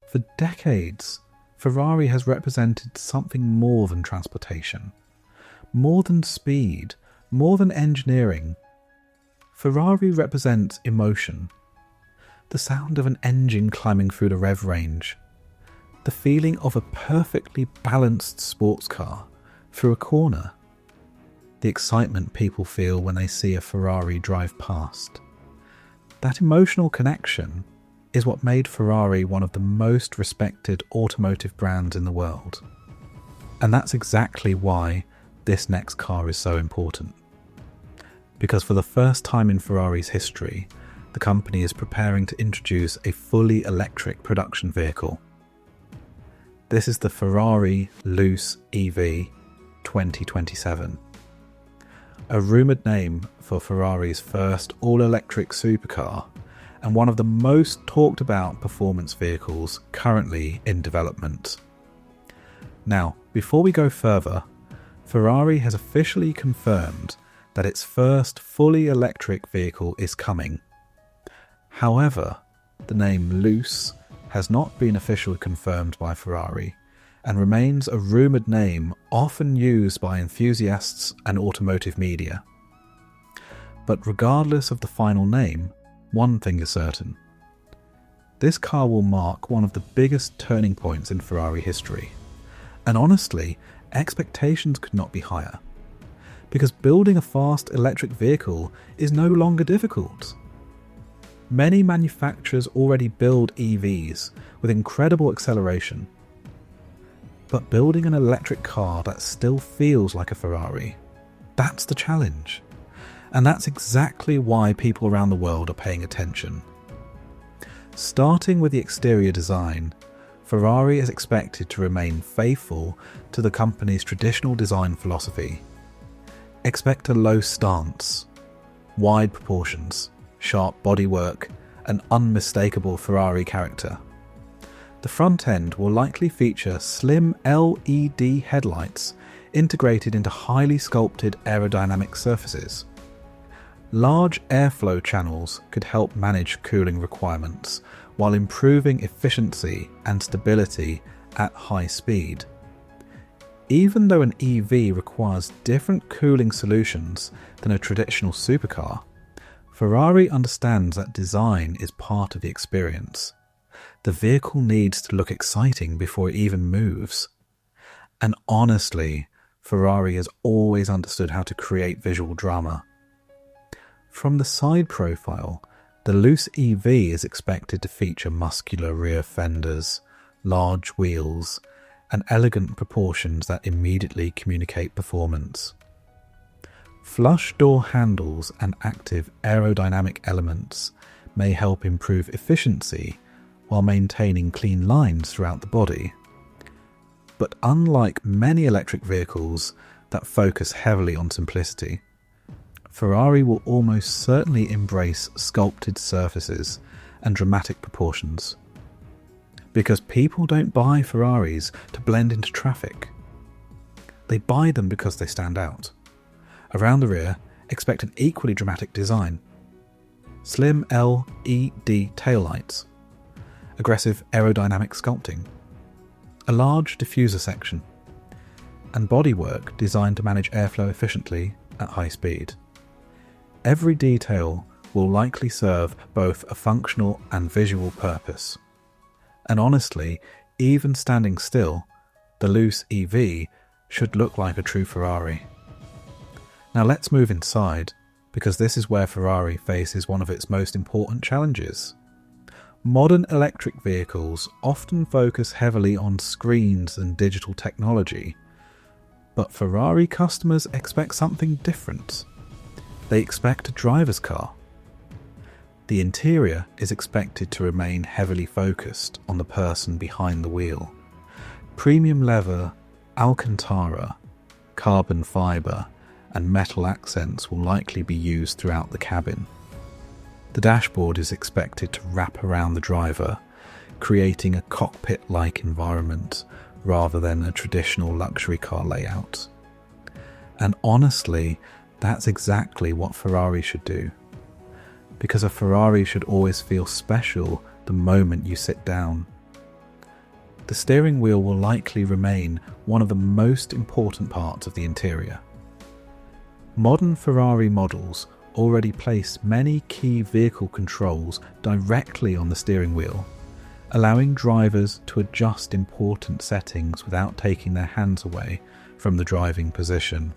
For decades, Ferrari has represented something more than transportation, more than speed, more than engineering. Ferrari represents emotion, the sound of an engine climbing through the rev range, the feeling of a perfectly balanced sports car through a corner, the excitement people feel when they see a Ferrari drive past. That emotional connection is what made Ferrari one of the most respected automotive brands in the world. And that's exactly why this next car is so important. Because for the first time in Ferrari's history, the company is preparing to introduce a fully electric production vehicle. This is the Ferrari Luce EV 2027. A rumoured name for Ferrari's first all-electric supercar and one of the most talked about performance vehicles currently in development. Now, before we go further, Ferrari has officially confirmed that its first fully electric vehicle is coming. However, the name Luce has not been officially confirmed by Ferrari and remains a rumoured name often used by enthusiasts and automotive media. But regardless of the final name, one thing is certain. This car will mark one of the biggest turning points in Ferrari history. And honestly, expectations could not be higher. Because building a fast electric vehicle is no longer difficult. Many manufacturers already build EVs with incredible acceleration. But building an electric car that still feels like a Ferrari, that's the challenge. And that's exactly why people around the world are paying attention. Starting with the exterior design, Ferrari is expected to remain faithful to the company's traditional design philosophy. Expect a low stance, wide proportions, sharp bodywork, and unmistakable Ferrari character. The front end will likely feature slim LED headlights integrated into highly sculpted aerodynamic surfaces. Large airflow channels could help manage cooling requirements while improving efficiency and stability at high speed. Even though an EV requires different cooling solutions than a traditional supercar, Ferrari understands that design is part of the experience. The vehicle needs to look exciting before it even moves. And honestly, Ferrari has always understood how to create visual drama. From the side profile, the Luce EV is expected to feature muscular rear fenders, large wheels, and elegant proportions that immediately communicate performance. Flush door handles and active aerodynamic elements may help improve efficiency while maintaining clean lines throughout the body. But unlike many electric vehicles that focus heavily on simplicity, Ferrari will almost certainly embrace sculpted surfaces and dramatic proportions. Because people don't buy Ferraris to blend into traffic. They buy them because they stand out. Around the rear, expect an equally dramatic design. Slim LED taillights, aggressive aerodynamic sculpting, a large diffuser section, and bodywork designed to manage airflow efficiently at high speed. Every detail will likely serve both a functional and visual purpose. And honestly, even standing still, the Luce EV should look like a true Ferrari. Now let's move inside, because this is where Ferrari faces one of its most important challenges. Modern electric vehicles often focus heavily on screens and digital technology, but Ferrari customers expect something different. They expect a driver's car. The interior is expected to remain heavily focused on the person behind the wheel. Premium leather, Alcantara, carbon fibre, and metal accents will likely be used throughout the cabin. The dashboard is expected to wrap around the driver, creating a cockpit-like environment rather than a traditional luxury car layout. And honestly, that's exactly what Ferrari should do. Because a Ferrari should always feel special the moment you sit down. the steering wheel will likely remain one of the most important parts of the interior. Modern Ferrari models already place many key vehicle controls directly on the steering wheel, allowing drivers to adjust important settings without taking their hands away from the driving position.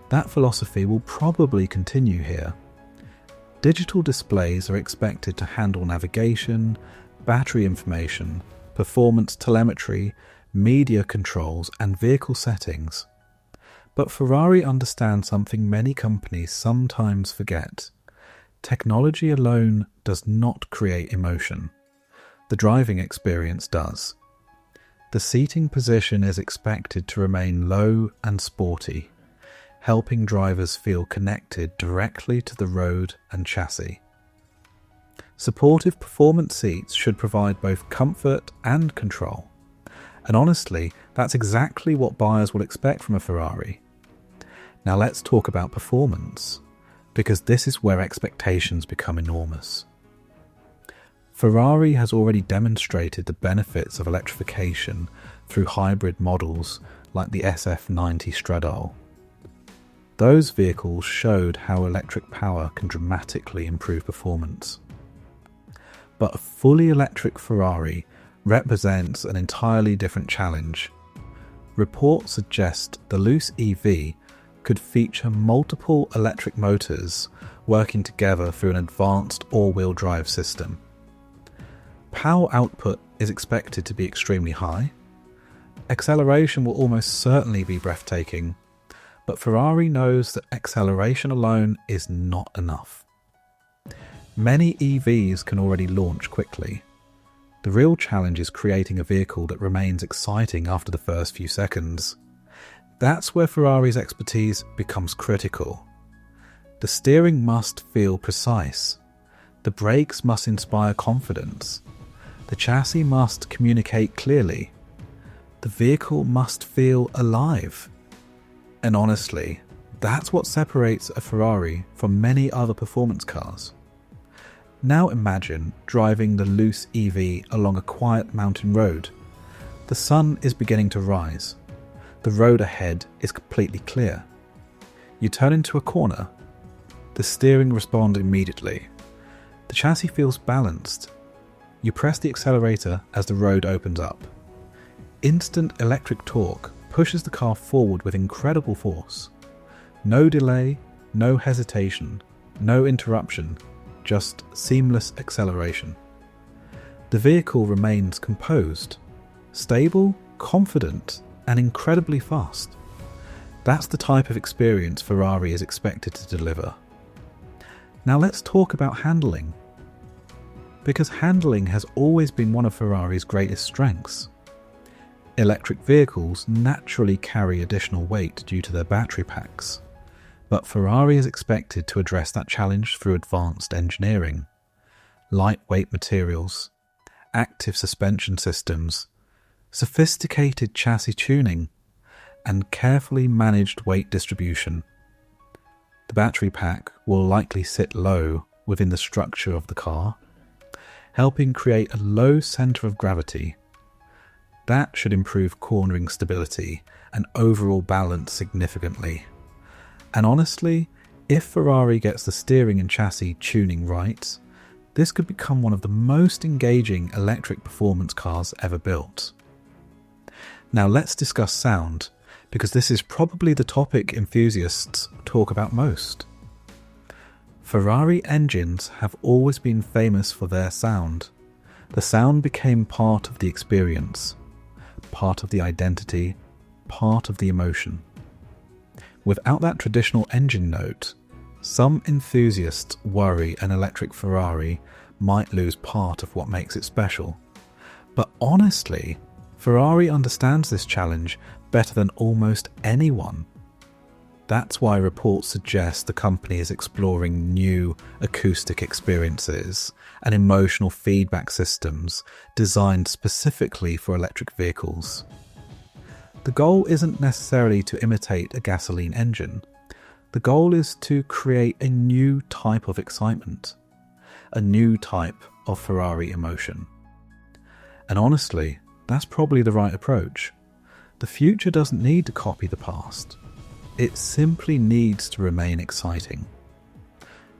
That philosophy will probably continue here. Digital displays are expected to handle navigation, battery information, performance telemetry, media controls, and vehicle settings. But Ferrari understands something many companies sometimes forget. Technology alone does not create emotion. The driving experience does. The seating position is expected to remain low and sporty, helping drivers feel connected directly to the road and chassis. Supportive performance seats should provide both comfort and control. And honestly, that's exactly what buyers will expect from a Ferrari. Now let's talk about performance, because this is where expectations become enormous. Ferrari has already demonstrated the benefits of electrification through hybrid models like the SF90 Stradale. Those vehicles showed how electric power can dramatically improve performance. But a fully electric Ferrari represents an entirely different challenge. Reports suggest the Luce EV could feature multiple electric motors working together through an advanced all-wheel drive system. Power output is expected to be extremely high. Acceleration will almost certainly be breathtaking, but Ferrari knows that acceleration alone is not enough. Many EVs can already launch quickly. The real challenge is creating a vehicle that remains exciting after the first few seconds. That's where Ferrari's expertise becomes critical. The steering must feel precise. The brakes must inspire confidence. The chassis must communicate clearly. The vehicle must feel alive. And honestly, that's what separates a Ferrari from many other performance cars. Now imagine driving the Luce EV along a quiet mountain road. The sun is beginning to rise. The road ahead is completely clear. You turn into a corner. The steering responds immediately. The chassis feels balanced. You press the accelerator as the road opens up. Instant electric torque pushes the car forward with incredible force. No delay, no hesitation, no interruption, just seamless acceleration. The vehicle remains composed, stable, confident, and incredibly fast. That's the type of experience Ferrari is expected to deliver. Now let's talk about handling. Because handling has always been one of Ferrari's greatest strengths. Electric vehicles naturally carry additional weight due to their battery packs, but Ferrari is expected to address that challenge through advanced engineering, lightweight materials, active suspension systems, sophisticated chassis tuning, and carefully managed weight distribution. The battery pack will likely sit low within the structure of the car, helping create a low centre of gravity. That should improve cornering stability and overall balance significantly. And honestly, if Ferrari gets the steering and chassis tuning right, this could become one of the most engaging electric performance cars ever built. Now let's discuss sound, because this is probably the topic enthusiasts talk about most. Ferrari engines have always been famous for their sound. The sound became part of the experience, part of the identity, part of the emotion. Without that traditional engine note, some enthusiasts worry an electric Ferrari might lose part of what makes it special. But honestly, Ferrari understands this challenge better than almost anyone. That's why reports suggest the company is exploring new acoustic experiences and emotional feedback systems designed specifically for electric vehicles. The goal isn't necessarily to imitate a gasoline engine. The goal is to create a new type of excitement, a new type of Ferrari emotion. And honestly, That's probably the right approach. The future doesn't need to copy the past. It simply needs to remain exciting.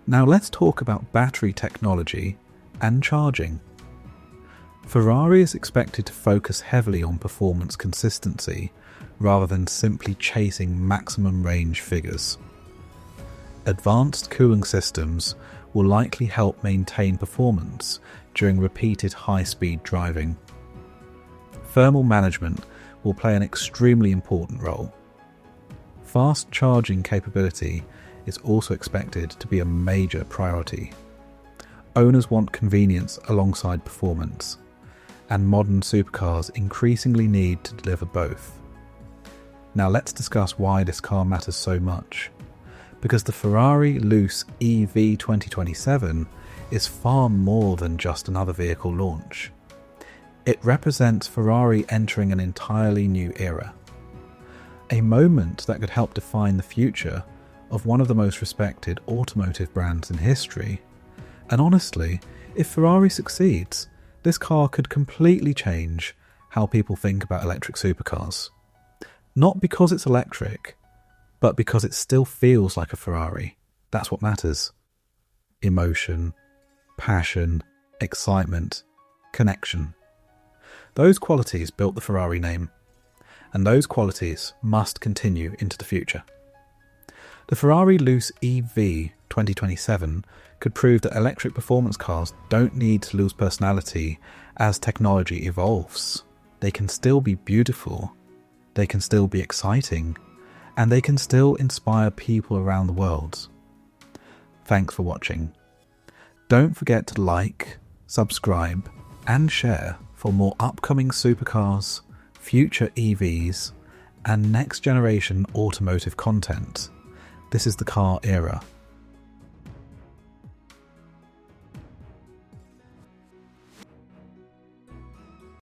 Now let's talk about battery technology and charging. Ferrari is expected to focus heavily on performance consistency rather than simply chasing maximum range figures. Advanced cooling systems will likely help maintain performance during repeated high-speed driving. Thermal management will play an extremely important role. Fast charging capability is also expected to be a major priority. Owners want convenience alongside performance, and modern supercars increasingly need to deliver both. Now let's discuss why this car matters so much. Because the Ferrari Luce EV 2027 is far more than just another vehicle launch. It represents Ferrari entering an entirely new era. A moment that could help define the future of one of the most respected automotive brands in history. And honestly, if Ferrari succeeds, this car could completely change how people think about electric supercars. Not because it's electric, but because it still feels like a Ferrari. That's what matters. Emotion, passion, excitement, connection. Those qualities built the Ferrari name, and those qualities must continue into the future. The Ferrari Luce EV 2027 could prove that electric performance cars don't need to lose personality as technology evolves. They can still be beautiful, they can still be exciting, and they can still inspire people around the world. Thanks for watching. Don't forget to like, subscribe, and share for more upcoming supercars, future EVs, and next generation automotive content. This is the car era.